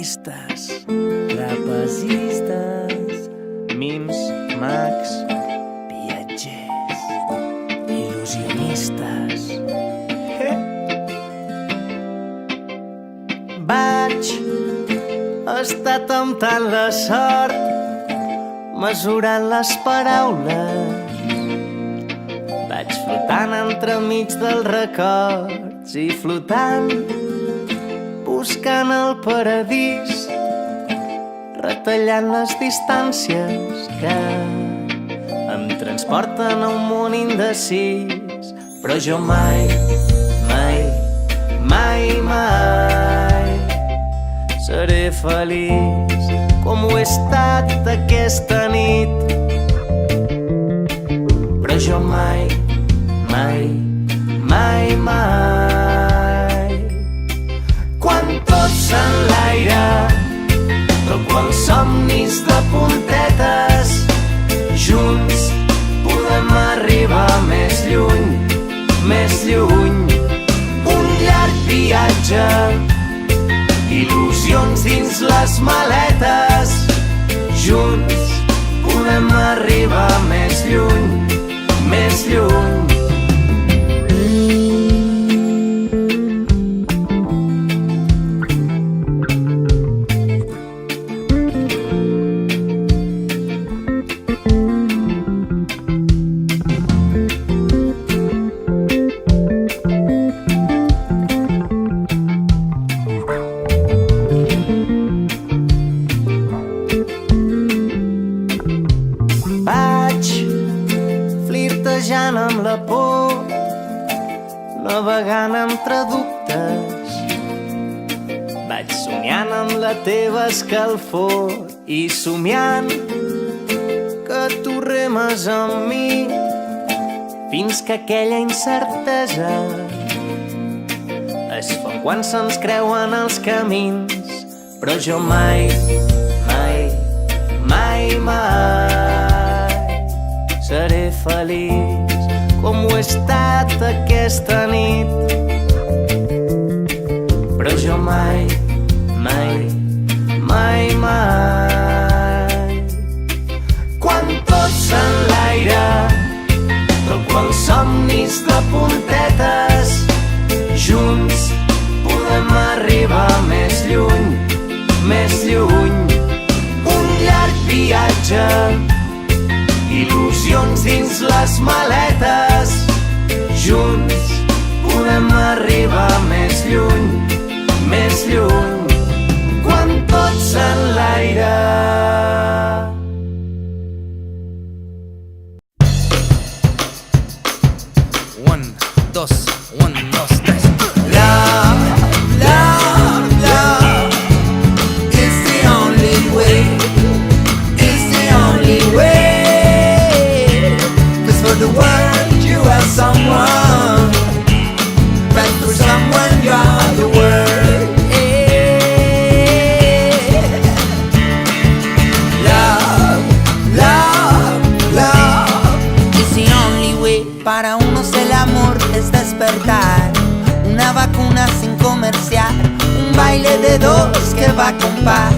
il·lusionistes, trapezistes, mims, mags, viatgers, il·lusionistes. Vaig estar temptant la sort, mesurant les paraules. Vaig flotant entremig dels records i flotant, buscant el paradís, retallant les distàncies que em transporten a un món indecís. Però jo mai, mai, mai, mai seré feliç com ho he estat aquesta nit. Però jo mai, mai, mai, mai, quan tot s'enlaira, però quan somnis de puntetes, junts podem arribar més lluny, més lluny. Un llarg viatge, il·lusions dins les maletes, junts podem arribar més lluny, més lluny. Amb la por, navegant entre dubtes, vaig somiant amb la teva escalfor i somiant que tu remes amb mi fins que aquella incertesa es fa quan se'ns creuen els camins. Però jo mai, mai, mai, mai seré feliç com ho he estat aquesta nit. Però jo mai, mai, mai, mai, quan tot s'enlaira, però quan somnis de puntetes, junts podem arribar més lluny, més lluny. Un llarg viatge, il·lusions dins les maletes, junts podem arribar més lluny, més lluny. Quan tot s'enlaira. Un, dos, tres. Love, love, love is the only way, is the only way. For the world you are someone, but for someone you are the world. Love, love, love is the only way. Para unos el amor es despertar, una vacuna sin comerciar, un baile de dos que va con paz.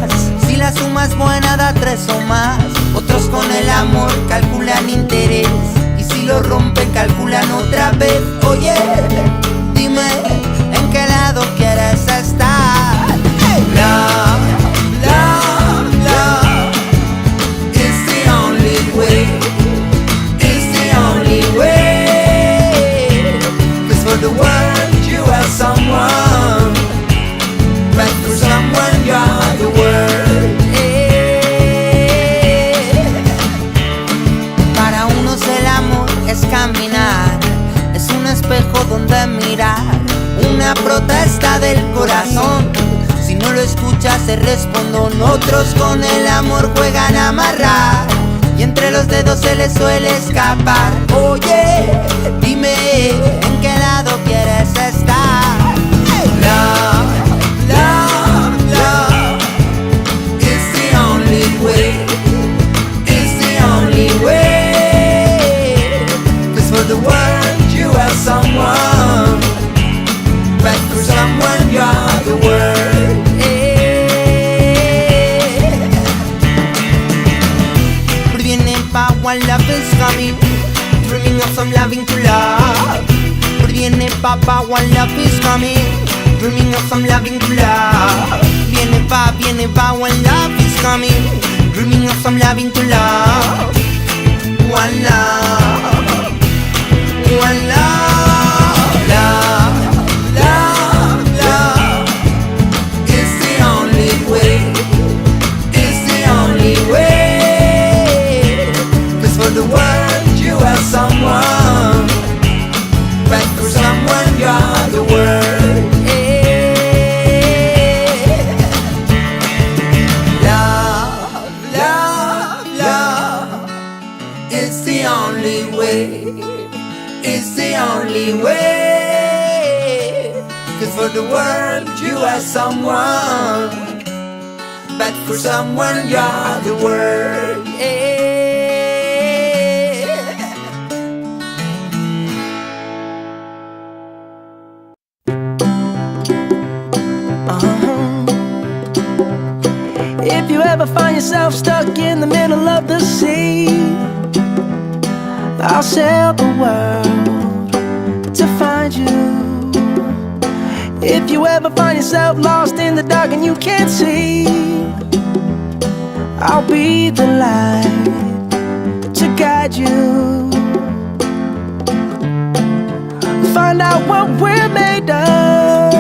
Si la suma es buena da tres o más. Otros con el amor calculan interés, si lo rompen calculan otra vez. Oye, dime en qué lado quieres estar. Love, love, love is the only way, is the only way. 'Cause for the world you are someone, but for someone you are the world. Es caminar, es un espejo donde mirar, una protesta del corazón. Si no lo escuchas te respondo. Otros con el amor juegan a amarrar y entre los dedos se les suele escapar. Oye, dime en qué lado quieres estar. Love, love, love is the only way, is the only way. For the world you are someone, but for someone you are the world. papa when love is coming, dreaming of some loving to love. Viene papa when love is coming, dreaming of some loving to love. Viene pa when love is coming, dreaming of some loving to love. One love, one love, love, love, love is the only way, is the only way. 'Cause for the world you are someone, but for someone you're the world. Love, love, love is the only way, is the only way. 'Cause for the world you are someone, but for someone you're the world. If you ever find yourself stuck in the middle of the sea, I'll sail the world to find you. If you ever find yourself lost in the dark and you can't see, I'll be the light to guide you. Find out what we're made of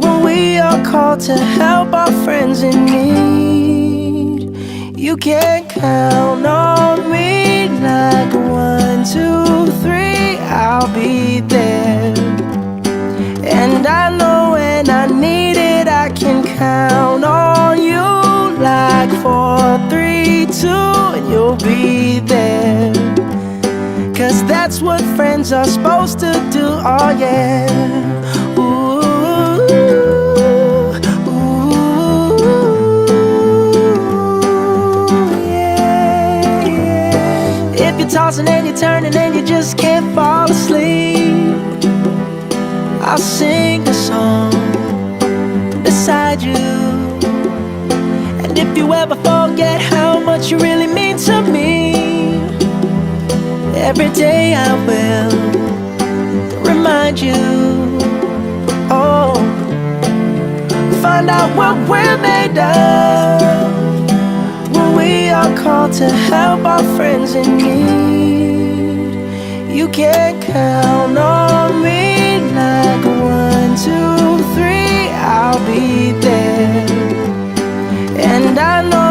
when we are called to help our friends in need. You can count on me like 1, 2, 3, I'll be there. And I know when I need it, I can count on you like 4, 3, 2, and you'll be there. 'Cause that's what friends are supposed to do, oh yeah. Ooh, ooh, yeah, yeah. If you're tossing and you're turning and you just can't fall asleep, I'll sing a song beside you. And if you ever forget how much you really mean to me, every day I will remind you. Oh, find out what we're made of when we are called to help our friends in need. You can count on me like 1, 2, 3, I'll be there. And I know